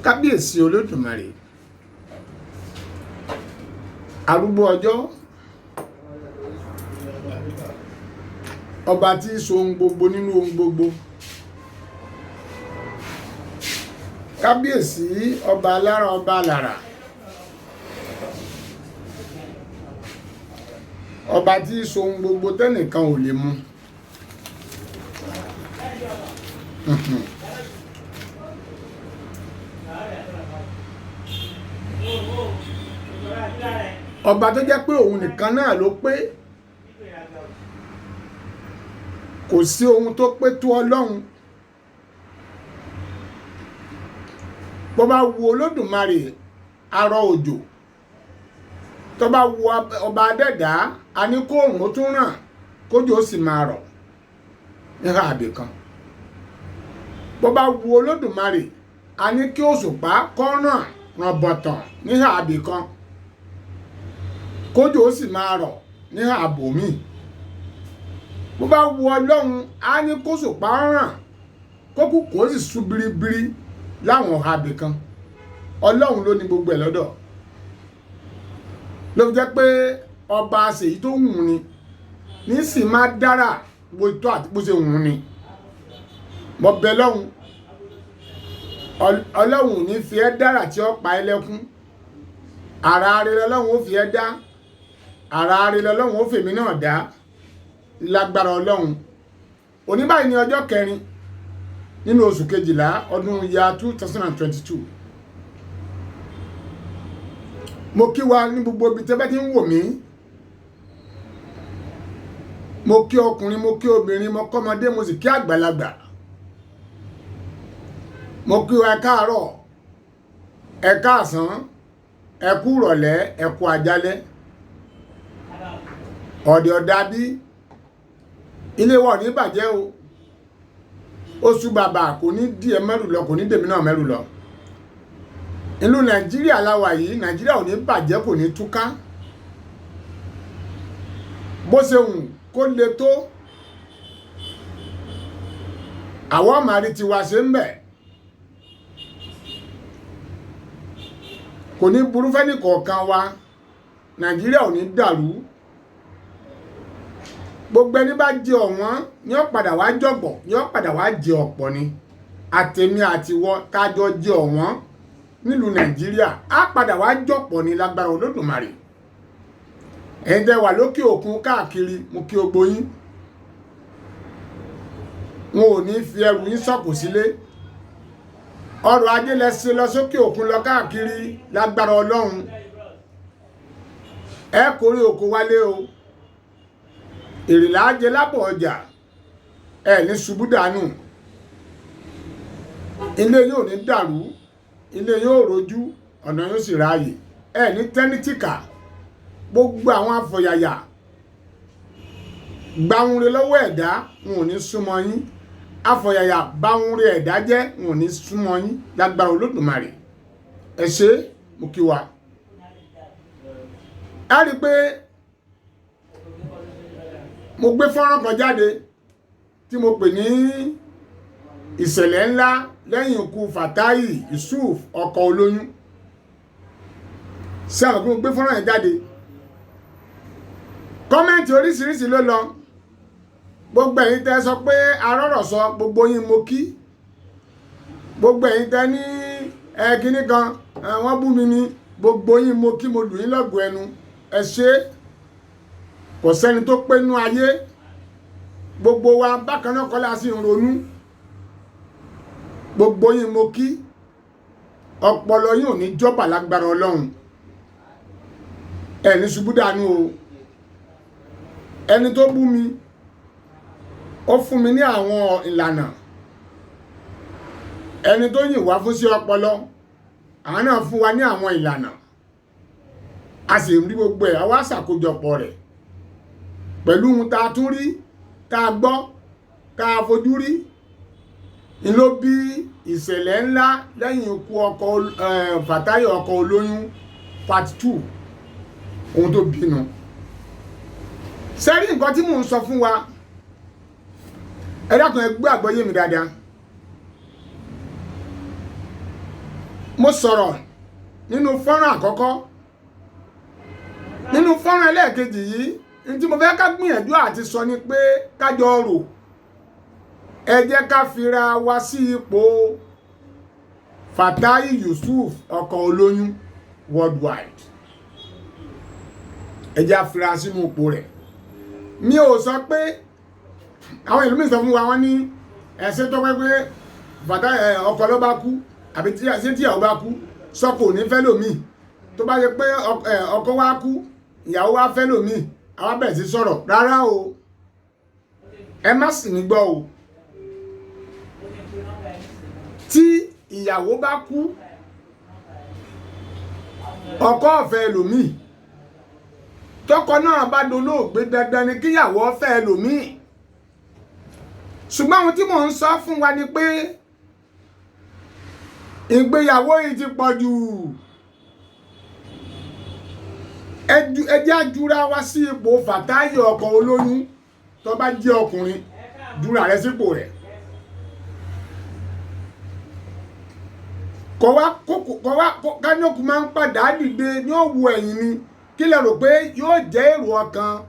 Kábíyèsí Olódùmarè, arúgbó ọjọ́, ọba tí í so ohun gbogbo nínú ohun gbogbo. Kábíyèsí ọba alára ọba àlàrà, ọba tí í so ohun gbogbo tẹ́nìkan ò lè mú. Ọba tó jẹ́ pé òun nìkan náà ló pé, kò sí ohun tó pé tó Ọlọ́run. Bó bá wu Olódùmarè á rọ̀ òjò, tó bá wu ọba adẹ́dàá a ní kóòrùn ó tún ràn kójò ó sì máa rọ̀ níhà àbí kan. Bó bá wu Olódùmarè a ní kí òṣùpá kó ràn bọ̀tàn níhà àbí kan kójò ó sì máa rọ̀ níhà àbòmíì. Bó bá wu Ọlọ́run á ní kóṣùpá ràn kókù kó sì sú biribiri láwọn ọ̀hà àbí kan. Ọlọ́run ló ní gbogbo ẹ̀ lọ́dọ̀. Ló fi jẹ́ pé ọba àṣèyí tó wù ni ní sì máa dára bó tó àti bó ṣe wù ni. Mo bẹ̀ lọ́hùn, Ọlọ́run ní fi ẹ́ dára tí ó pa ẹ́ lẹ́kún. Àrà rere Ọlọ́run ó fi ẹ́ dá, àrà rere Ọlọ́run ó fèmí náà dá lágbára Ọlọ́run. Òní báyìí ní ọjọ́ 4 nínú oṣù kejìlá ọdún ya 2022. Mo kí wa ní gbogbo ibi tẹ́ bá ti ń wò mí. Mo kí ọkùnrin, mo kí obìnrin, mo kọ́mọdé, mo sì kí àgbàlagbà. Mo kí wa ẹ káàárọ̀, ẹ káàsán, ẹ kú ìrọ̀lẹ́, ẹ kú àjálẹ́. Ọ̀dẹ̀ ọ̀dà bí ilé wa ò ní bàjẹ́ o. Oṣù bàbà kò ní dí ẹ mẹ́rù lọ, kò ní dèmi náà mẹ́rù lọ. Ìlú Nàìjíríà láwà yìí, Nàìjíríà ò ní bàjẹ́, kò ní túká. Bó ṣe hùn kó le tó, àwọn màrí tiwa ṣe ń bẹ̀. Kò ní burú fẹ́ni kọ̀ọ̀kan wa. Nàìjíríà ò ní dàrú. Gbogbo ẹni bá jẹ ọ̀wọ́n ni ó padà wá jọ̀gbọ̀, ni ó padà wá jẹ ọ̀pọ̀ ni. Àtèmi àtiwọ kájọ jẹ ọ̀wọ́n nílùú Nàìjíríà á padà wá jọ̀pọ̀ ní lágbára Olódùmarè. Ẹ̀yin tẹ́ wà lókè òkun káàkiri, mo kí gbogbo yín. Wọn ò ní fi ẹrù yín sọ̀kò sílé. Ọrọ̀ ajé lẹ ṣe lọ sókè òkun lọ káàkiri lágbára Ọlọ́run. Ẹ kórè oko wálé o. Èrè là á jẹ lábọ̀ ọjà, ẹ ní ṣubú dànù. Ilé yóò ní dàrú, ilé yóò rojú, ọ̀nà yóò sì ráàyè. Ẹ ní tẹ́nítìkà. Gbogbo àwọn afọ̀yàyà gbàwúre lọ́wọ́ ẹ̀dá wọn ò ní súnmọ́ yín. Afọ̀yàyà báwúre ẹ̀dá jẹ́ wọn ò ní súnmọ́ yín lágbára Olódùmarè. Ẹ ṣé, mo kí wa. Ẹ rí i pé mo gbé fọ́nrán kan jáde tí mo pè ní ìṣẹ̀lẹ̀ ńlá lẹ́yìn ikú Fatai Yusuf Oko Oloyun. Ṣé àwọn kí mo gbé fọ́nrán yẹn jáde? Kọ́mẹ́ǹtì oríṣiríṣi ló lọ. Gbogbo ẹ̀yin tẹ́ sọ pé arọ́rọ̀ sọ, gbogbo yín mo kí. Gbogbo ẹ̀yin tẹ́ ní kíní kan wọ́n bú mi ní, gbogbo yín mo kí, mo lù yín lọ́gọ̀ ẹnu. Ẹ ṣé. Kò sẹ́ni tó pé nú ayé. Gbogbo wa bákan náà kọ́lá sí ń ronú. Gbogbo yín mo kí. Ọpọlọ yín ò ní jọ́bà lágbára Ọlọ́run. Ẹ ní ṣubú dànù o. Ẹni tó bú mi, ó fún mi ní àwọn ìlànà. Ẹni tó yìn wá fún sí ọpọlọ, àwọn náà fún wa ní àwọn ìlànà. A sì rí gbogbo ẹ̀, a wá ṣàkójọpọ̀ rẹ̀ pẹ̀lú ohun tá a tún rí, tá a gbọ́, tá a fojú rí. Ni ló bí ìṣẹ̀lẹ̀ ńlá lẹ́yìn ikú Fatai Oko Oloyun part 2. Ohun tó bínú. Sẹ́rí nǹkan tí mò ń sọ fún wa, ẹ dákun ẹ gbé àgbọ́yé mi dáadáa. Mo sọ̀rọ̀ nínú fọ́nrán àkọ́kọ́, nínú fọ́nrán ẹlẹ́ẹ̀kejì yìí ní tí mo fẹ́ ká gbìyànjú àti sọ ni pé kájọ rò, ẹ jẹ́ ká fira wa sí ipò Fatai Yusuf Oko Oloyun worldwide. Ẹ jẹ́ àfira sínú ipò rẹ̀. Mi ò sọ pé àwọn ìlú mi sọ fún wa wọ́n ní ẹ̀sẹ̀ tó pẹ́ pé Fatai ọkọ ló bá kú àbí tí ìyàwó bá kú sọ́kò ní fẹ́ lòmíì, tó bá yẹ pé ọkọ wá kú ìyàwó wá fẹ́ lòmíì àwa bẹ̀rẹ̀ sí sọ̀rọ̀. Rárá o, ẹ má sì mí gbọ́ o. Tí ìyàwó bá kú ọkọ ọ̀fẹ́ lòmíì, tọkọ náà bá dolóògbé dandan ni kíyàwó fẹ́ lòmíì. Ṣùgbọ́n ohun tí mò ń sọ fún wa ni pé ìgbéyàwó yìí ti pọ̀ jù. Ẹ jẹ́ àjúra wá sí ipò Fatai Oko Oloyun. Tó bá jẹ́ ọkùnrin, júra rẹ̀ sípò rẹ̀. Kánókù máa ń padà dìde ní òwú ẹ̀yìn ni. Kí lẹ rò pé yóò jẹ́ èrò ọkàn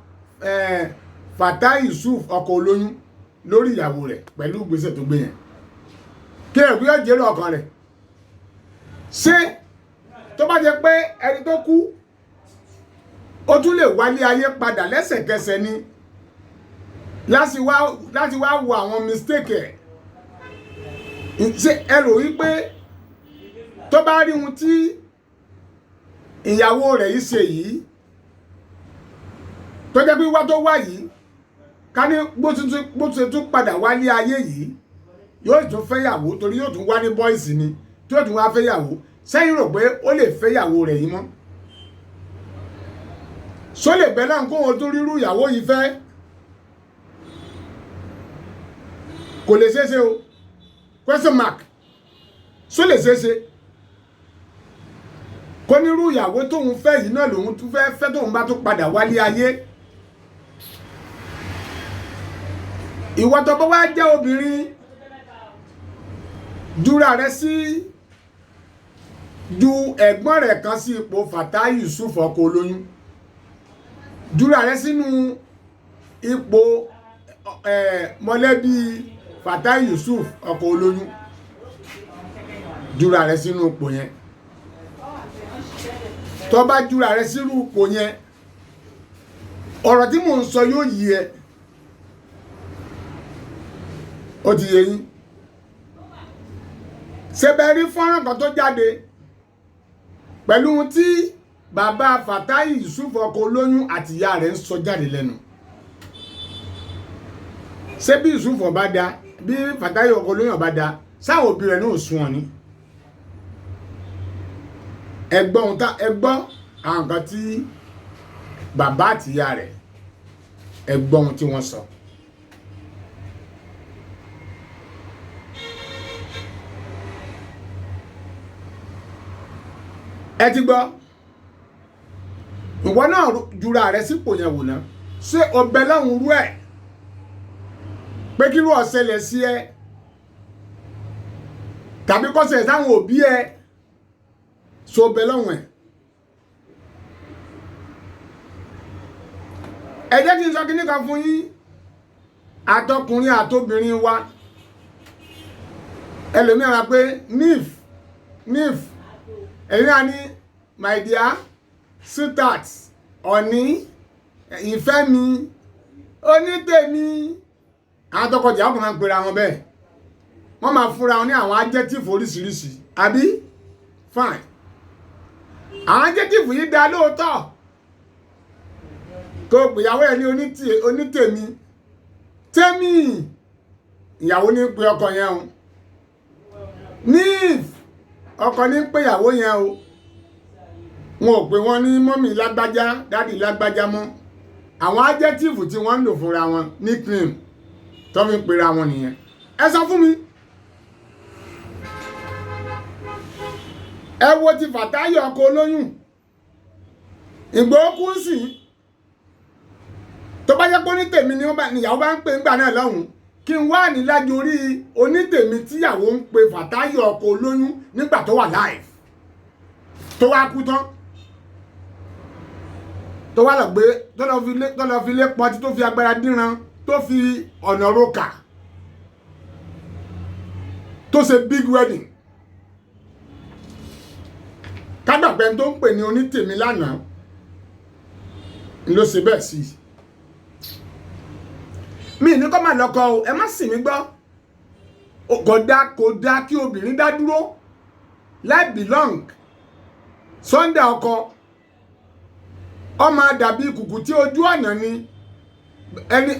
Fatai Yusuf Oko Oloyun lórí ìyàwó rẹ̀ pẹ̀lú ìgbésẹ̀ tó gbé yẹn? Kí lẹ rò pé yóò jẹ́ èrò ọkàn rẹ̀? Ṣé tó bá jẹ́ pé ẹni tó kú ó tún lè wálé ayé padà lẹ́sẹ̀kẹsẹ̀ ni láti wá wo àwọn mistake ẹ̀? Ṣé ẹ rò wípé tó bá rí ohun tí ìyàwó rẹ̀ yìí ṣe yìí, tó jẹ́ pé wá tó wá yìí, ká ní bó ṣe tún padà wálé ayé yìí yóò tún fẹ́yàwó, torí yóò tún wá ní bọ́ìsì ni tí yóò tún wá fẹ́yàwó, sẹ́yìn rò pé ó lè fẹ́yàwó rẹ̀ yìí mọ́? Ṣó lè bẹ́ náà kó wọn tún rírú ìyàwó yìí fẹ́? Kò lè ṣeéṣe o, question mark. Ṣó lè ṣeéṣe kó nírú ìyàwó tóun fẹ́ yìí náà lòun tún fẹ́ tóun bá tún padà wálé ayé? Ìwọ tó bá wá jẹ́ obìnrin, júra rẹ̀ sí ju ẹ̀gbọ́n rẹ̀ kan sí ipò Fatai Yusuf Oko Oloyun. Júra rẹ̀ sínú ipò mọ̀lẹ́bí Fatai Yusuf Oko Oloyun. Júra rẹ̀ sínú ipò yẹn. Tó bá júra rẹ̀ sínú ipò yẹn, ọ̀rọ̀ tí mò ń sọ yóò yí ẹ. Ó ti yé yín? Ṣé bẹ́ẹ̀ rí fọ́nrán kan tó jáde pẹ̀lú ohun tí bàbá Fatai Yusuf Oko Oloyun àti ìyá rẹ̀ ń sọ jáde lẹ́nu? Ṣé bí Yusuf bá dá, bí Fatai Oko Oloyun bá dá, sáwọn òbí rẹ̀ náà sún wọn ni? Ẹgbọ́n àwọn nǹkan tí bàbá àti ìyá rẹ̀, ẹgbọ́n tí wọ́n sọ. Ẹ ti gbọ́? Ìwọ náà júra rẹ̀ sípò yẹn wò ná. Ṣé ọbẹ̀ láwọn rú ẹ̀ pé kí ló ṣẹlẹ̀ sí ẹ, tàbí kó ṣẹlẹ̀ sáwọn òbí ẹ? So ọbẹ̀ láwọn ẹ̀. Ẹ jẹ́ kí n sọ kíní kan fún yín, àtọkùnrin àtobìnrin wa. Ẹlòmíràn wá pé nif ẹ̀yin náà ní my dear sweetheart, ọ̀ní, ìfẹ́ mi, onítèmi. Àwọn tọkọtìyàwó kan máa ń pera wọn bẹ́ẹ̀. Wọ́n máa fúnra wọn ní àwọn adjective oríṣiríṣi, àbí? Fine. Àwọn adjective yìí dá lóòótọ́. Kó pèyàwó ẹ̀ ní onítèmi. Tèmi, ìyàwó ní pé ọkọ yẹn o. Nif, ọkọ ní pèyàwó yẹn o. Wọn ò pè wọ́n ní mọ́mì lágbájá, dádì lágbájá mọ́. Àwọn adjective tí wọ́n ń lò fúnra wọn, nickname, tó fi ń pera wọn nìyẹn. Ẹ sọ fún mi. Ẹ wo ti Fatai Oko Oloyun. Ìgbòho kú sí. Tó bá jẹ́ pé ní tèmi ni ìyàwó bá ń pè ńgbà náà lọ́hùn, kí n wá nílájú orí onítèmi tíyàwó ń pe Fàtáyì ọkọ olóyún nígbà tó wà live tó wá kú tán tó wá lọ gbé tó lọ fi lé pọtí tó fi agbára dínran tó fi ọ̀nà roka tó ṣe big wedding kádàpẹ́ tó ń pè ní onítèmi lánàá ló ṣe bẹ́ẹ̀ sí mi ní kọ́ máa lọ́kọ o ẹ má sì mí gbọ́ kò dá kí obìnrin dá dúró láì belong Sunday ọkọ ọmọ dàbí kùkù tí ojú ọ̀nà ni ẹni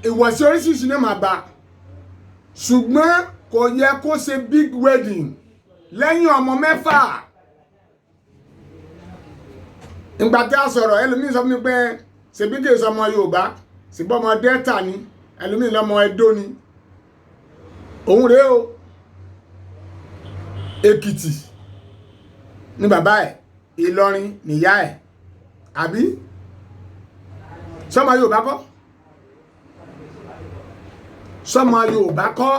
ìwọ̀sí oríṣiríṣi ní máa bá ṣùgbọ́n kò yẹ kó ṣe big wedding lẹ́yìn ọmọ 6 ìgbà tí a sọ̀rọ̀ ẹlòmíì sọ fún mi pé ṣèbí kì í sọmọ Yorùbá ṣùgbọ́n ọmọ Delta ni ẹlòmíì lọ́mọ Ẹdó ni òun rèé o Èkìtì ni bàbá ẹ̀ Ìlọrin nìyá ẹ̀ àbí sọmọ Yorùbá kọ́ sọmọ Yorùbá kọ́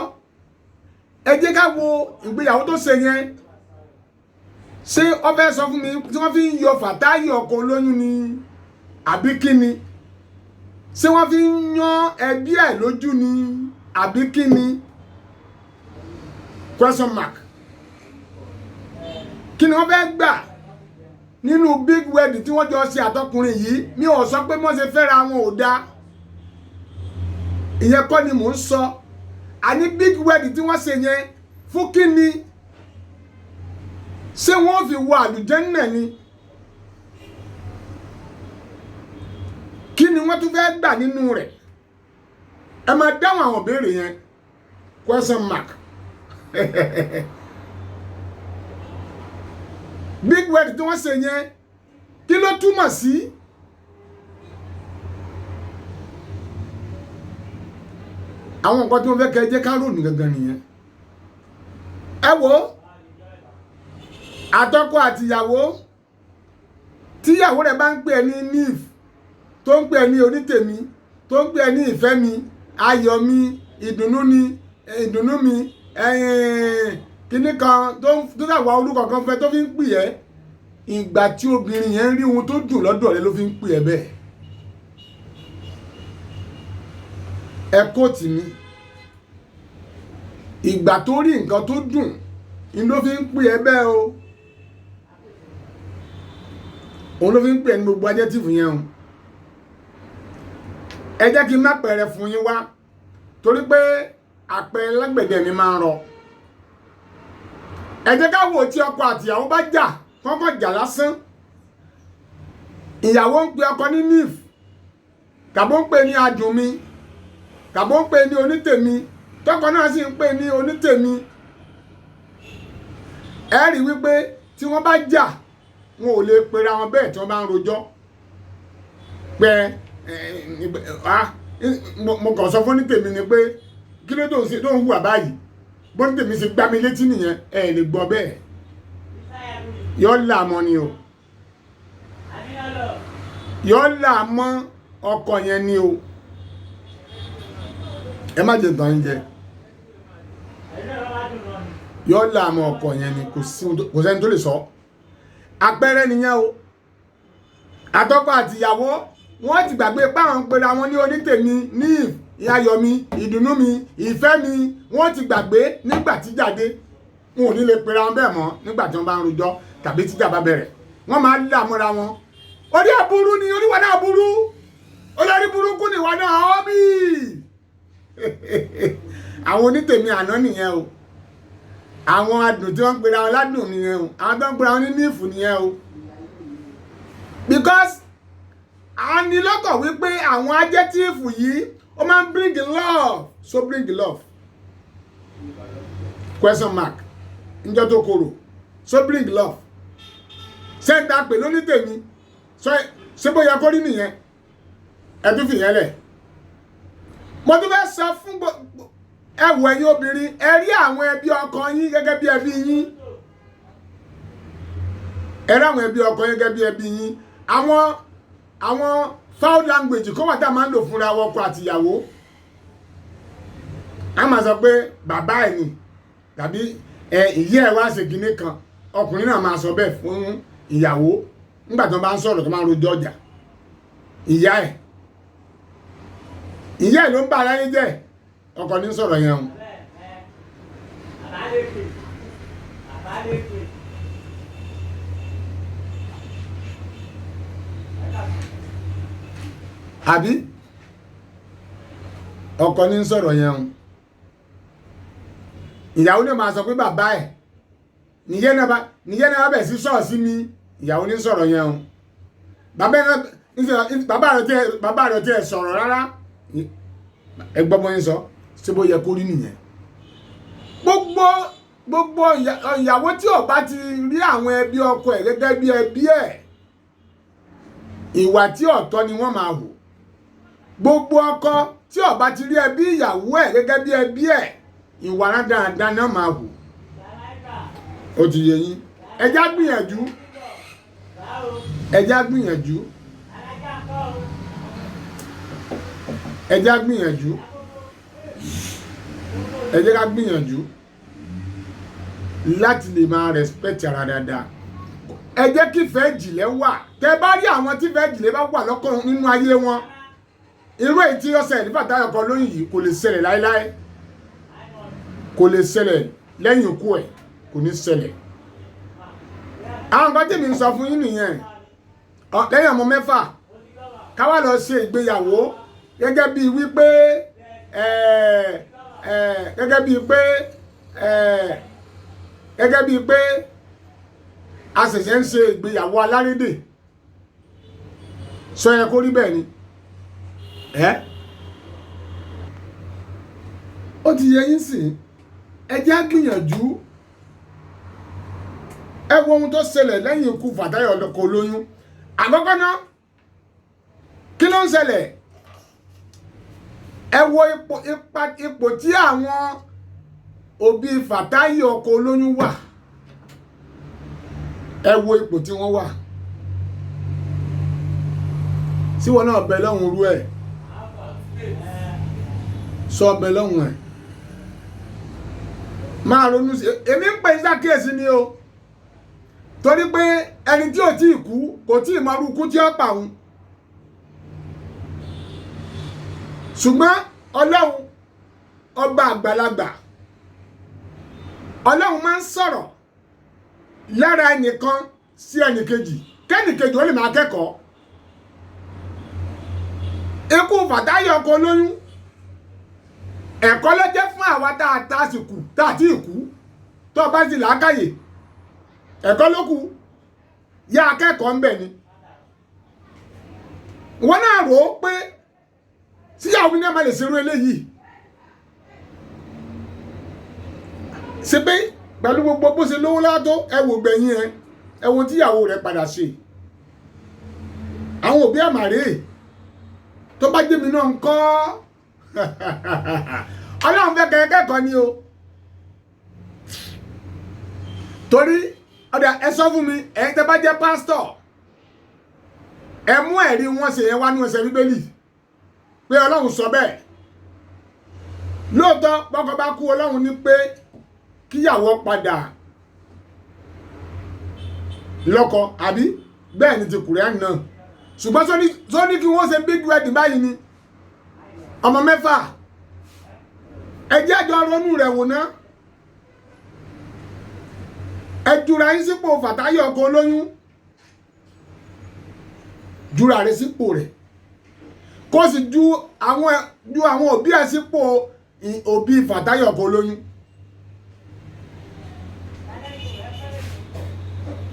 ẹ jẹ́ ká wo ìgbéyàwó tó ṣe yẹn ṣé ó fẹ́ sọ fún mi tí wọ́n fi ń yọ Fàtáyì ọkọ olóyún ni àbí kí ni ṣé wọ́n fi ń yan ẹbí ẹ̀ lójú ni àbí kí ni question mark kí ni wọ́n fẹ́ gbà nínú big wedding tí wọ́n jọ ṣe àtọkùnrin yìí mi ò sọ pé wọ́n ṣe fẹ́ra wọn ò dáa ìyẹn kọ́ ni mò ń sọ àní big wedding tí wọ́n ṣe yẹn fún kí ni ṣé wọ́n fi wọ àlùjànnà ni kí ni wọ́n tún fẹ́ gbà nínú rẹ̀ ẹ máa dáhùn àwọn ìbéèrè yẹn question mark big wedding tí wọ́n ṣe yẹn kí ló túmọ̀ sí àwọn nǹkan tí wọ́n fẹ́ kẹ́ jẹ́ ká rònú gangan nìyẹn ẹ wo àtọkọ àtìyàwó tíyàwó rẹ̀ bá ń pè ní nif tó ń pè ní onítèmi tó ń pè ní ìfẹ́ mi ayọ̀ mi ìdùnnú mi kíní kan tó dàgbà orúkọ kan fẹ́ tó fi ń pè ẹ́ ìgbà tí obìnrin yẹn rí ohun tó dùn lọ́dọ̀ rẹ̀ ló fi ń pè ẹ́ bẹ́ẹ̀ ẹ kóòtù mi ìgbà tó rí nǹkan tó dùn ni ló fi ń pè ẹ́ bẹ́ẹ̀ o òun ló fi ń pè ní gbogbo adjective yẹn o ẹ jẹ́ kí n má pẹ̀rẹ̀ fún yín wá torí pé àpẹẹrẹ lágbẹ̀dẹ mi máa ń rọ ẹ jẹ́ ká wò tí ọkọ àtìyàwó bá jà kọ́kọ́ jà lásán ìyàwó ń pe ọkọ ní nif tàbó ń pè ní adùn mi tàbó ń pè ní onítèmi tọkọ náà sì ń pè ní onítèmi ẹ rí wípé tí wọ́n bá jà wọn ò lè pera wọn bẹ́ẹ̀ tí wọ́n bá ń rojọ́ pé mo kàn sọ fún onítèmi ni pé kí ló tó ń hùwà báyìí bó ní tèmi ṣe gbá mi létí nìyẹn ẹ lè gbọ́ bẹ́ẹ̀ yọ làmọ́ ni o yọ làmọ́ ọkọ yẹn ni o ẹ má jẹ tán jẹ yọ làmọ́ ọkọ yẹn ni kò sẹ́ni tó lè sọ àpẹẹrẹ nìyẹn o àtọkọ àtìyàwó wọ́n ti gbàgbé páwọn pera wọn ní onítèmi ní ìyáyọ̀mí ìdùnnú mi ìfẹ́ mi wọ́n ti gbàgbé nígbà tí jáde wọn ò ní lè pera wọn bẹ́ẹ̀ mọ́ nígbà tí wọ́n bá ń rojọ́ tàbí tíjà bá bẹ̀rẹ̀ wọ́n máa ń dà mọ́ra wọn orí àbúrú ni oríwà náà burú olórí burúkú ni ìwà náà ọ́ bí àwọn onítèmi àná nìyẹn o àwọn adùn tí wọ́n ń pera wọn ládùn nìyẹn o àwọn tó ń pera wọn ní nífù nìyẹn o because a ní lọ́kàn wípé àwọn adjective yìí ó máa ń bring love so bring love question mark njọ́ tó korò so bring love sẹ́ńtà pè lóní tèmi ṣé bóyá kó rí nìyẹn ẹ tún fìyẹn lẹ̀ mo tún fẹ́ sọ fún ẹwù ẹ̀yin obìnrin ẹ rí àwọn ẹbí ọkọ yín gẹ́gẹ́ bí ẹbí yín ẹ rí àwọn ẹbí ọkọ yín gẹ́gẹ́ bí ẹbí yín àwọn foul language kó wà tá a máa ń lò fúnra ọkọ àtìyàwó a máa sọ pé bàbá ẹ̀ ni tàbí ìyá ẹ̀ wá ṣe kinní kan ọkùnrin náà máa sọ bẹ́ẹ̀ fún ìyàwó nígbà tó bá ń sọ̀rọ̀ tó máa ń rojọ́ ọjà ìyá ẹ̀ ló ń bá ara yín jẹ́ ọkọ ní sọ̀rọ̀ yẹn o. àbí ọkọ ní sọ̀rọ̀ yẹn o ìyàwó ní máa sọ pé bàbá ẹ̀ nìyẹn náà bẹ̀ sí sọ̀rọ̀ sí mi ìyàwó ní sọ̀rọ̀ yẹn o bàbá rẹ̀ tí ẹ̀ sọ̀rọ̀ rárá ẹgbọ́n mọ́ yín sọ ṣé bó yẹ kó rí nìyẹn gbogbo ìyàwó tí ó bá ti rí àwọn ẹbí ọkọ ẹ̀ gẹ́gẹ́ bí ẹbí ẹ̀ ìwà tí ọ̀tọ̀ ni wọ́n máa hù gbogbo ọkọ tí ó bá ti rí ẹbí ìyàwó ẹ̀ gẹ́gẹ́ bí ẹbí ẹ̀ ìwà dáadáa náà máa hù ó ti yé yín ẹjá gbìyànjú ẹ jẹ́ ká gbìyànjú láti lè máa respect ara dáadáa ẹ jẹ́ kí ìfẹ́ ìjìnlẹ̀ wà tẹ́ bá rí àwọn tí ìfẹ́ ìjìnlẹ̀ bá wà lọ́kàn nínú ayé wọn irú èyí tí ó ṣẹlẹ̀ nígbà táyọ̀ kan lóyún yìí kò lè ṣẹlẹ̀ láéláé kò lè ṣẹlẹ̀ lẹ́yìn ikú ẹ̀ kò ní ṣẹlẹ̀ àwọn nǹkan tí mi ń sọ fún yín nìyẹn lẹ́yìn ọmọ mẹ́fà ká wá lọ ṣe ìgbéyàwó gẹ́gẹ́ bíi wípé a ṣẹ̀ṣẹ̀ ń ṣe ìgbéyàwó alárédè sọ yẹ kó rí bẹ́ẹ̀ ni ó ti yẹ yín sìn ẹ jẹ́ á gbìyànjú ẹ wo ohun tó ṣẹlẹ̀ lẹ́yìn ikú Fàtáyọ̀ Oko Oloyun àkọ́kọ́ náà kí ló ń ṣẹlẹ̀ ẹ wo ipò tí àwọn òbí Fàtáyọ̀ Oko Oloyun wà ẹ wo ipò tí wọ́n wà sí wọn náà bẹ lọ́hùn rú ẹ̀ sọ bẹ lọ́hùn ẹ̀ máa ronú sí èmi ń pè ìsákèésí ni o torí pé ẹni tí ò tí ì kú kò tí ì mọrú ikú tí ó pa òun ṣùgbọ́n ọlọ́run ọba àgbàlagbà ọlọ́run máa ń sọ̀rọ̀ lára ẹnìkan sí ẹnìkejì kẹ́nìkejì ó lè máa kẹ́kọ̀ọ́ ikú Fàtáyọ̀ Oko Oloyun ẹ̀kọ́ ló jẹ́ fún àwa tá a tásìkò tá a tí ì kú tó bá sì làákàyè ẹ̀kọ́ ló kù yá akẹ́kọ̀ọ́ ń bẹ̀ ni wọ́n náà rò ó pé síyàwó ní ẹ̀ma lè ṣerú eléyìí ṣe pé pẹ̀lú gbogbo bó ṣe lówó látó ẹ wò gbẹ̀yìn ẹ wo tíyàwó rẹ̀ padà ṣe àwọn òbí àmàrè tó bá jẹ́ mi náà ń kọ́ ọlọ́run fẹ́ kẹ́kẹ́kọ̀ọ́ ni o torí ọ̀dà ẹ sọ fún mi ẹ̀yin tẹ́ bá jẹ́ pásítọ̀ ẹ mú ẹ̀rí wọn ṣe yẹn wá ní ẹsẹ̀ bíbélì pé ọlọ́run sọ bẹ́ẹ̀ lóòótọ́ bọ́kọ bá kú ọlọ́run ní pé kíyàwó padà lọ́kọ àbí bẹ́ẹ̀ ni ti Kùránì náà ṣùgbọ́n sọ ní kí wọ́n ṣe big wedding báyìí ni ọmọ mẹ́fà ẹ jẹ́ àjọ ronú rẹ̀ wò náà ẹ jura yín sípò Fàtáyọ̀ Oko Oloyun jura rẹ̀ sípò rẹ̀ kó sì ju àwọn òbí ẹ̀ sípò òbí Fàtáyọ̀ Oko Oloyun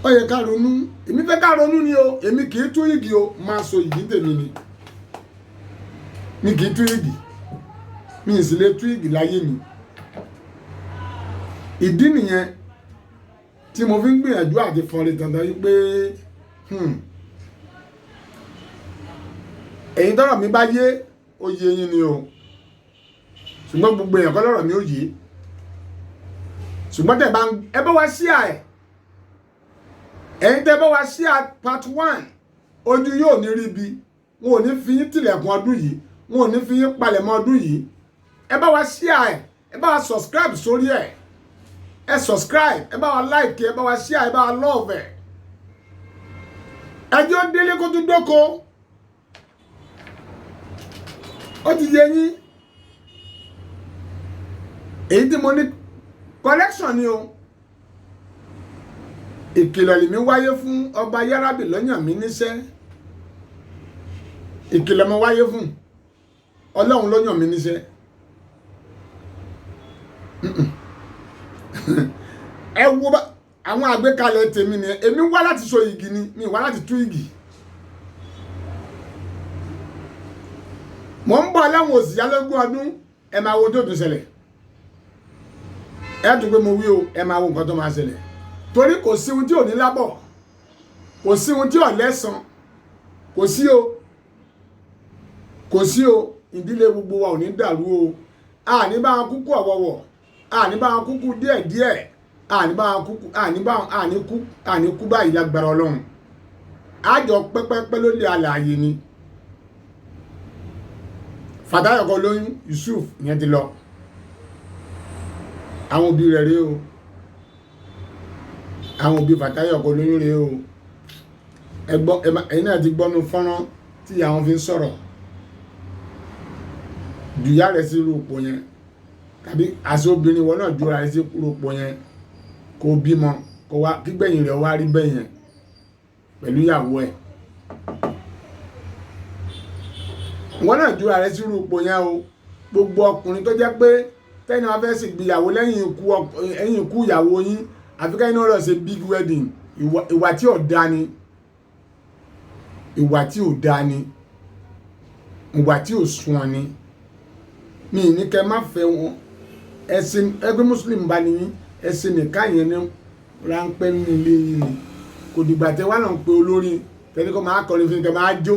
ó yẹ ká ronú èmi fẹ́ ká ronú ni o èmi kì í tú igi o máa so igi tèmi ni mi kì í tú igi mi ì sì lè tú igi láyé mi ìdí nìyẹn tí mo fi ń gbìyànjú àti fọnrin dandan yìí pé ẹ̀yin tọ́rọ̀ mi bá yé ó yé yín ni o ṣùgbọ́n gbogbo èèyàn kọ́ lọ́rọ̀ mi ó yé ṣùgbọ́n ẹ bá wá share ẹ̀ ẹ̀yin tẹ́ bá wá share part 1 ojú yóò ní rí bi wọn ò ní fi yín tilẹ̀kùn ọdún yìí wọn ò ní fi yín palẹ̀mọ́ ọdún yìí ẹ bá wá share ẹ̀ ẹ bá wa subscribe sórí ẹ̀, ẹ subscribe, ẹ bá wa like, ẹ bá wa share, ẹ bá wa love ẹ̀. Ẹjọ́ délé kó tún dóko. Ó ti yé yín. Èyí tí mo ní correction ni o. Ìkìlọ̀ lèmi wáyé fún ọba Yárábì lọ́yàn mi níṣẹ́. Ìkìlọ̀ mo wáyé fún Ọlọ́run lọ́yàn mi níṣẹ́. Ẹ wo bá àwọn àgbékalẹ̀ tèmi ni èmi wá láti so igi ni mi wá láti tú igi. Mo ń bọ̀ láwọn òsìyálógún ọdún ẹ máa wo tó tún ṣẹlẹ̀. Ẹ tún pé mo wí o ẹ máa wo nǹkan tó máa ṣẹlẹ̀. Torí kò sí ohun tí ò ní lábọ̀, kò sí ohun tí ò lẹ́san, kò sí o, kò sí o, ìdílé gbogbo wa ò ní dàrú o. A ní bá wọn kúkú ọ̀wọ̀wọ̀, a ní bá wọn kúkú díẹ̀díẹ̀, a ní bá wọn kúkú, a ní kú báyìí lágbára Ọlọ́run. Àjọ pẹ́pẹ́pẹ́ ló lé alààyè ni. Fatai Oko Oloyun Yusuf ìyẹn ti lọ. Àwọn òbí rẹ̀ rèé o. Àwọn òbí Fatai Oko Oloyun rèé o. Ẹ̀yin náà ti gbọ́nu fọ́nrán tí àwọn fi ń sọ̀rọ̀. Jùyà rẹ̀ sí irú òpó yẹn. Tàbí àṣẹ obìnrin wọn náà jura rẹ̀ sí irú òpó yẹn. Kó bímọ, kó wá kígbẹ̀yìn rẹ̀ wá rí bẹ́yẹn pẹ̀lú ìyàwó ẹ̀. Wọ́n náà jura rẹ̀ sí irú òpó yẹn o. Gbogbo ọkùnrin tó jẹ́ pé tẹ́ni wọn fẹ́ sì gbéyàwó lẹ́yìn ikú ìyàwó yín àfi kẹ́yìn náà lọ ṣe big wedding. Ìwà tí ò dá ni. Ìwà tí ò dá ni. Ìwà tí ò sunwọ̀n ni. Mi ní kẹ́ má fẹ́ wọn. Ẹ̀sìn ẹgbẹ́ Muslim bá ní ẹ̀sìn nìkan yẹn ní ráńpẹ́ nílé yìí. Kò dìgbà tẹ́ wá náà ń pe olórin tẹ́lẹ̀ kó máa kọrin fún kẹ́ máa jó.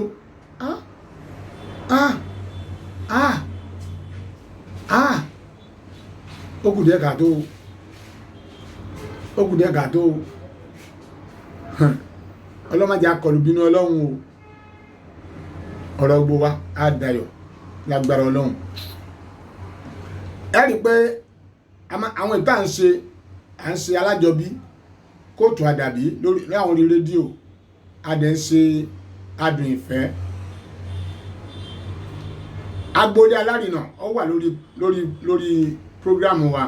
Ó kù díẹ̀ káàtó. Ó kù díẹ̀ káàtó. Ọlọ́mọdé akọlù bínú Ọlọ́run o. Ọ̀rọ̀ gbogbo wa á dayọ̀ lágbára Ọlọ́run. Ẹ rí pé àwọn ìta à ń ṣe alájọbí kóòtù àdàbí lórí àwọn orí rédíò adẹ̀ ń ṣe adùn ìfẹ́. Agboolé alárinà ó wà lórí prógrámù wa.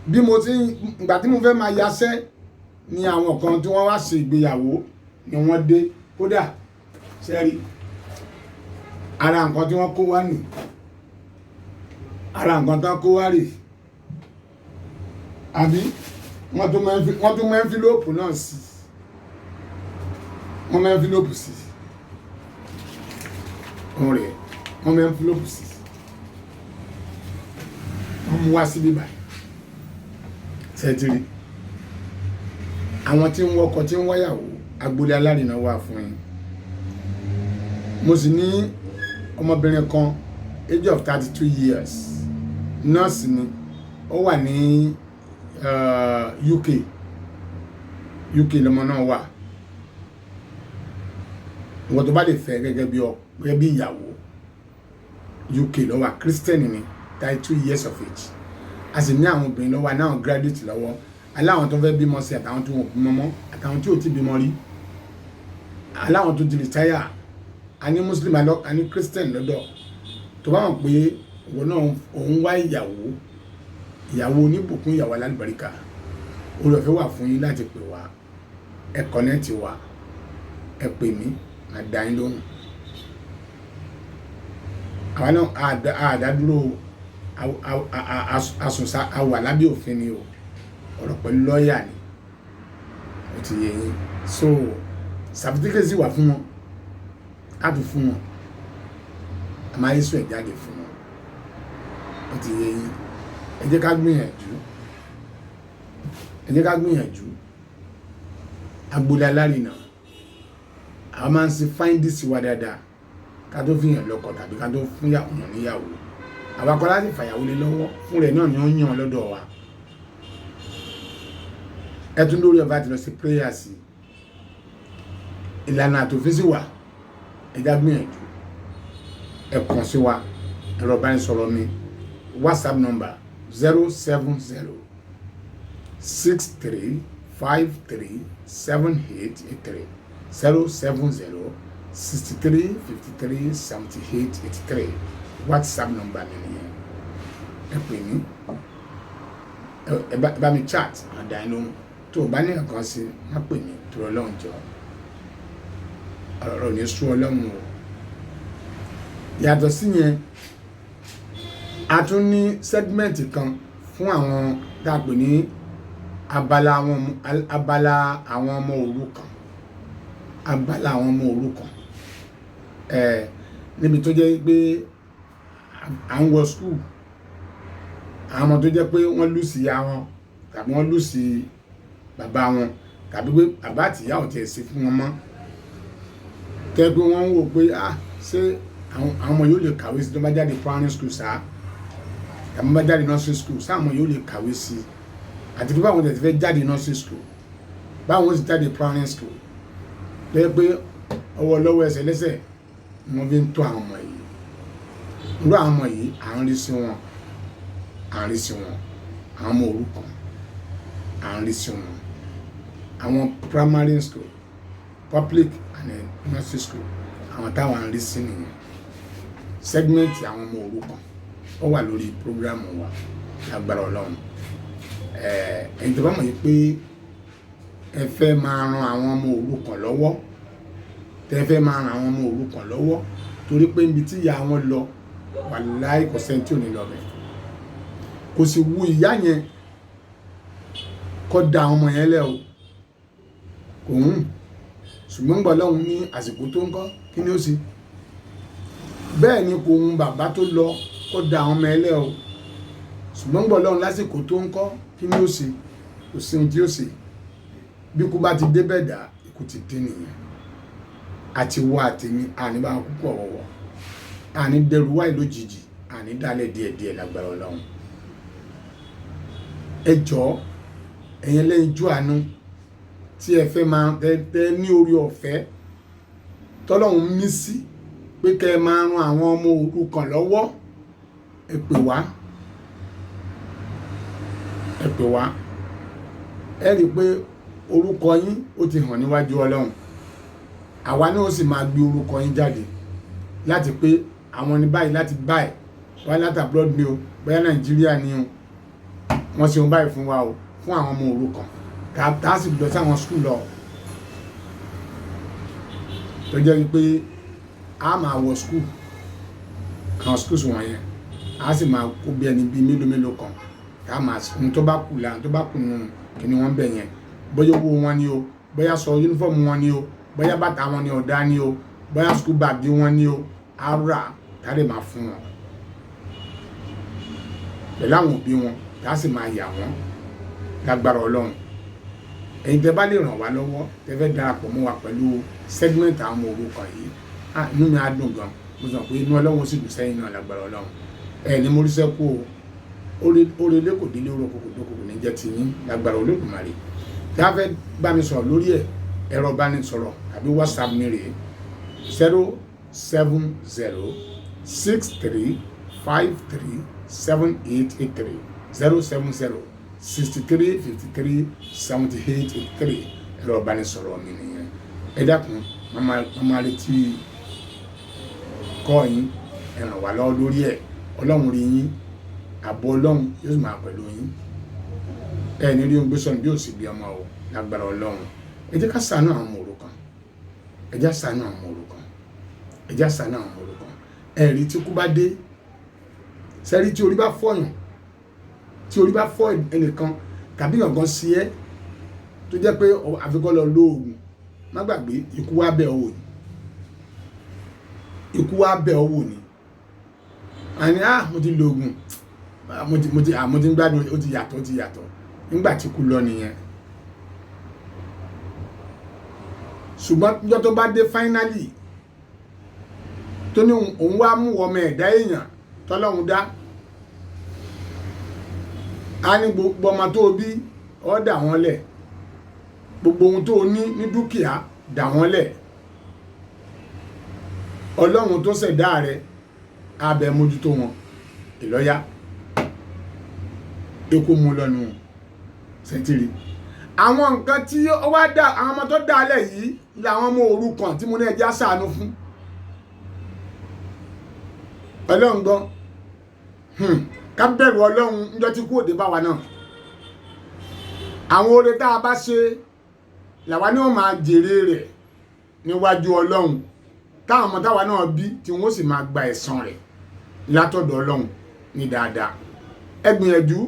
Bí mo ti ìgbà tí mo fẹ́ máa yaṣẹ́ ni àwọn kan tí wọ́n wá ṣe ìgbéyàwó ni wọ́n dé. Kódà sẹ́rí ara nǹkan tí wọ́n kó wá nì, ara nǹkan tán kó wá rè, àbí wọ́n tún mọ ẹ́ńfílópù náà sí, wọ́n mọ ẹ́ńfílópù sí òun rẹ̀, wọ́n mọ ẹ́ńfílópù sí, wọ́n mú wá sí bíbá sẹ́tìrì. Àwọn tí ń wọkọ̀ tí ń wáyàwó agboolé alárinà wà fún yín. Mo sì ní ọmọbìnrin kan age of 32 years nọ́ọ̀sì ni ó wà ní UK lọmọ náà wà. Wọ́n tó bá lè fẹ́ gẹ́gẹ́ bí ìyàwó UK ló wà, Christian ni 32 years of age. A sì ní àwọn obìnrin lọ́wọ́ náà graduate lọ́wọ́, aláwọn tó fẹ́ bímọ sí àtàwọn tó wọ́n bímọ mọ́ àtàwọn tí ò ti bímọ rí, aláwọn tó ti retire. A ní Muslim a ní Christian lọ́dọ̀. Tó bá wọn pé ìwọ náà òun wá ìyàwó oníbùkún, ìyàwó alálùbáríkà, olùfẹ́ wà fún yín láti pè wá, ẹ kọ́nẹ́ẹ̀tì wá, ẹ pè mí, máa dá yín lóhùn. Àwa náà àdádúró àsùnsá àwà lábẹ́ òfin ni o, ọ̀rọ̀ pẹ̀lú lọ́ọ̀yà ni ó ti yé yín. So certificate wà fún wọn, á tún fún wọn, a máa yí sùn ẹ̀ jáde fún wọn, ó ti yé yín. Ẹ jẹ́ ká gbìyànjú, agboolé alárinà àwọn máa ń ṣe fáìndì sí wa dáadáa ká tó fi hàn lọ́kọ tàbí ká tó fún yàn níyàwó. Àwa kọ́ láti fàyàwó lé lọ́wọ́, fún rẹ̀ náà ni ó ń yàn lọ́dọ̀ wa. Ẹ tún lórí ọba ti lọ sí prayer sí ìlànà àtòfin sí wa. Ẹ já gbìyànjú, ẹ kàn sí wa, ẹ̀rọ ìbánisọ̀rọ̀ mi WhatsApp number 070 63 53 7883 070 63 53 7883 WhatsApp number nìyẹn. Ẹ pè mí, ẹ bá mi chat àdáyé tó o bá ní nǹkan sí má pè mí tó Ọlọ́run jọ ọ̀rọ̀ ní sú Ọlọ́run o. Yàtọ̀ sí yẹn, a tún ní segment kan fún àwọn tá a pè ní abala àwọn ọmọ òrukàn, abala àwọn ọmọ òrukàn, níbi tó jẹ́ pé à ń wọ school, àwọn ọmọ tó jẹ́ pé wọ́n lùsì ìyá wọn tàbí wọ́n lùsì bàbá wọn tàbí pé bàbá àtìyá ò tiẹ̀ sí fún wọn mọ́, tẹ́ pé wọ́n ń wò pé ṣé àwọn ọmọ yóò lè kàwé sí tó bá jáde primary school sáà tàbí bá jáde nursery school sáà ọmọ yóò lè kàwé sí àti pé báwọn tẹ̀sí fẹ́ jáde nursery school báwọn sì jáde primary school tẹ́ pé ọwọ́ lọ́wọ́ ẹsẹ̀ lẹ́sẹ̀ wọ́n fi ń tó àwọn ọmọ yìí. irú àwọn ọmọ yìí à ń rí sí wọn àwọn ọmọ òrukàn à ń rí sí wọn, àwọn primary school, public and nursery school, àwọn táwọn à ń rí sí nìyẹn. Segment àwọn ọmọ òrukàn ó wà lórí program wa lágbára Ọlọ́run. Ẹ̀yin tó bá mọ̀ yìí pé ẹ fẹ́ máa ran àwọn ọmọ òrukàn lọ́wọ́, tẹ́ fẹ́ máa ran àwọn ọmọ òrukàn lọ́wọ́ torí pé ibi tí ìyá wọn lọ wàláhì kò sẹ́ni tí ò ní lọ bẹ̀, kò sì wu ìyá yẹn kó da àwọn ọmọ yẹn lẹ̀ o, kò hùn, ṣùgbọ́n gbọ́ Ọlọ́run ní àsìkò tó ń kọ́ kí ni ó sì bẹ́ẹ̀ ni kò hùn bàbá tó lọ kó da àwọn ọmọ yẹn lẹ̀ o, ṣùgbọ́n gbọ́ Ọlọ́run lásìkò tó ń kọ́ kí ni ó sì kò sí ohun tí ó sì bí ikú bá ti dé bẹ́ẹ̀ dà ikú ti dé nìyẹn. Àti wá àtẹ̀mí àní bá púpọ̀ wọ̀wọ̀ àní dẹrù wáyé lójijì àní dálẹ̀ díẹ̀díẹ̀ lágbára Ọlọ́run. Ẹ jọ̀ọ́ ẹ̀yin lẹ́yìn jú àánú tí ẹ fẹ́ máa tẹ́ ní orí ọ̀fẹ́ tọ́lọ́run mí sí pé kẹ́ ẹ máa ran àwọn ọmọ òrukàn lọ́wọ́, ẹ pè wá ẹ rí i pé orúkọ yín ó ti hàn níwájú Ọlọ́run. Àwa náà ó sì máa gbé orúkọ yín jáde láti pé àwọn ní báyìí láti báyìí wá láti abroad ni o bóyá Nàìjíríà ni o wọ́n ṣe ohun báyìí fún wa o fún àwọn ọmọ òrukàn tá a sì lọ sí àwọn skul lọ tó jẹ́ wípé a máa wọ skul àwọn skul wọ̀nyẹn a sì máa kó bí ẹni bíi mélòó kan tá a máa ohun tó bá kù láàrín tó bá kù nù kí ni wọ́n bẹ̀ yẹn bóyá owó wọn ni o bóyá sọ yúnífọ̀mù wọn ni o bóyá bàtà wọn ni ọ̀dá ni o bóyá skul bàgì wọn ni o á rà tá a lè máa fún wọn pẹ̀lú àwọn òbí wọn tá a sì máa yà wọ́n lágbára Ọlọ́run. Ẹ̀yin tẹ́ bá lè ràn wá lọ́wọ́ tẹ́ fẹ́ darapọ̀ mọ́ wa pẹ̀lú segment àwọn ọmọ òrukàn yìí inú mi á dùn gan, mo sọ pé inú Ọlọ́run sì dùn sẹ́yìn náà lágbára Ọlọ́run. Ní mo rí sẹ́kù o orílẹ̀ kò délé oró kòkò dókòkò ní jẹ́ tiyín lágbára Olódùmarè. Tí a fẹ́ bá mi sọ̀rọ̀ lórí ẹ̀ ẹ̀rọ bá ní sọ̀rọ̀ tàbí WhatsApp mi rèé 070 63 53 7883 070 63 53 7883 ẹ̀rọ ìbánisọ̀rọ̀ mi nìyẹn. Ẹ dákun máa retí kọ́ yín ẹ ràn wá lọ́wọ́ lórí ẹ̀. Ọlọ́run rí yín, ààbò Ọlọ́run yóò sì máa pẹ̀lú yín. Ẹ ní rí ohun gbé sọnù bí ó sì bí ọmọ o lágbára Ọlọ́run. Ẹ jẹ́ ká ṣàánú àwọn ọmọ òrukàn, ẹ jẹ́ ṣàánú àwọn ọmọ òrukàn, ẹ jẹ́ ṣàánú àwọn ọmọ òrukàn. Ẹ̀rí tí kú bá dé sẹ́rí tí orí bá fọyàn, tí orí bá fọ́ ẹnìkan tàbí ọ̀gán sí ẹ́ tó jẹ́ pé àfikọ́ lọ lóògùn, má gbàgbé ikú wá bẹ̀ ọ́ wò ni, ikú wá bẹ̀ ọ́ wò ni. Àní mo ti lóògùn mo ti ń gbádùn ó ti yàtọ̀ nígbà tí kú lọ nìyẹn. Ṣùgbọ́n níjọ́ tó bá dé finally tó ní òun wá mú ọmọ ẹ̀dá èèyàn tọ́lọ́run dá, a ní gbogbo ọmọ tó bí ó dà wọ́n lẹ̀, gbogbo ohun tó ní dúkìá dà wọ́n lẹ̀. Ọlọ́run tó ṣẹ̀dá rẹ̀ abẹ mójútó wọn ìlọ́yà ikú mú lọ́nu sẹ́tìrì. Àwọn nǹkan tí ó wá dá àwọn ọmọ tó dálẹ̀ yìí làwọn ọmọ òrukàn tí mo ní ẹjẹ́ ṣàánú fún. Ọlọ́run gbọ́ ká bẹ̀rù Ọlọ́run níjọ́ tí kú òde bá wa náà. Àwọn oore tá a bá ṣe làwa náà máa jèrè rẹ̀ níwájú Ọlọ́run, táwọn ọmọ táwa náà bí tí wọ́n sì máa gba ẹ̀san rẹ̀ látọ̀dọ̀ Ọlọ́run ní dáadáa. Ẹ gbìyànjú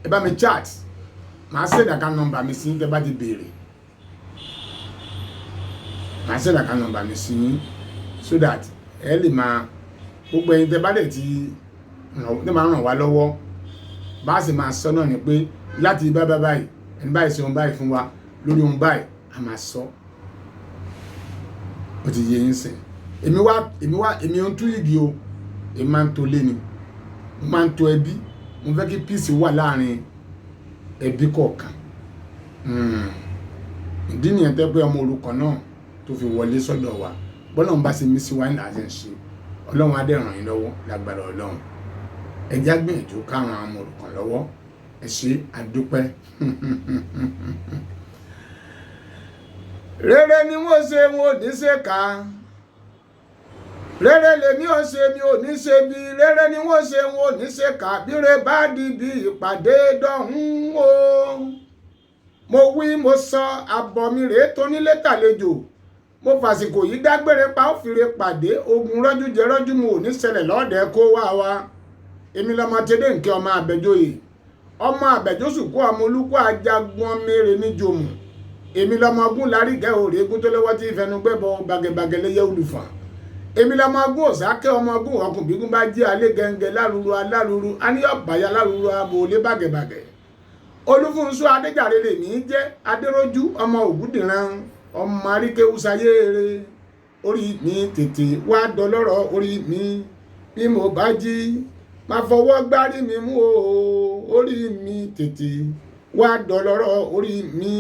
ẹ bá mi chat, màá send account number mi sí tẹ́ bá ti béèrè. Màá send account number mi sí so that ẹ lè máa gbogbo ẹ̀yin tẹ́ bá dẹ̀ ti ràn wá lọ́wọ́. Bá a sì máa sọ náà ni pé láti bá báyìí ẹni báyìí ṣe ohun báyìí fún wa lórí ohun báyìí a máa sọ. Ó ti yé yín sìn. Èmi ò ń tú igi o, èmi máa ń to lé ni, mo máa ń to ẹbí. Mo fẹ́ kí peace wà láàrin ẹbí kọ̀ọ̀kan. Ìdí nìyẹn tẹ́ pé ọmọ òrukàn náà tó fi wọlé sọ́dọ̀ wa. Bọ́lọ́run bá ṣe mí sí wa ní àṣẹ ń ṣe, Ọlọ́run á dẹ̀ ràn yín lọ́wọ́ lágbára Ọlọ́run. Ẹ jẹ́ á gbìyànjú ká ran ọmọ òrukàn lọ́wọ́. Ẹ ṣé àdúpẹ́. Rere ni wọ́n ṣe wọn ò ní ṣe ká. Rere lèmi ò ṣe mi ò ní ṣe bí. Rere ni wọ́n ṣe wọn ò ní ṣe ká. Bíre bá di bí ìpàdé dọ̀hún o. Mo wí mo sọ àbọ̀ mi rèé tó nílé tàlejò. Mo fàsìkò yìí dágbére pa ó fìre pàdé. Ogun rọ́jú jẹ rọ́jú mu ò ní ṣẹlẹ̀ lọ́ọ̀dẹ̀ kó wá wa. Èmi lọmọ tẹ́lẹ̀ nkẹ́ ọmọ àbẹ̀jọ́yè. Ọmọ àbẹ̀jọ́sùkú ọmọ olúkú ajagun mèrè níjòmù. Èmi lọmọ ogún lárí gẹ́ òrè egún tó lọ́wọ́ tí ìfẹnugbẹ́bọ bàgẹ̀bàgẹ̀ lẹ́yẹ olùfà. Èmi lọmọ ogún òsákẹ́ ọmọ ogún ọkùnbígún bá jí alẹ́ gẹ́ngẹ́ lárúurú alárúurú aníyọ̀báyà lárúurú abo olé bàgẹ̀bàgẹ̀. Olúfúnṣú Adéjàre lèmi jẹ́ Adérójú ọmọ Ògúndìran ọmọ aríkéwúsayé eré. Orí mi tètè wá dọlọ́rọ̀ orí mi bí mo bá jí máa fọwọ́ gbárí mi mú o. Orí mi tètè wá dọlọ́rọ̀ orí mi.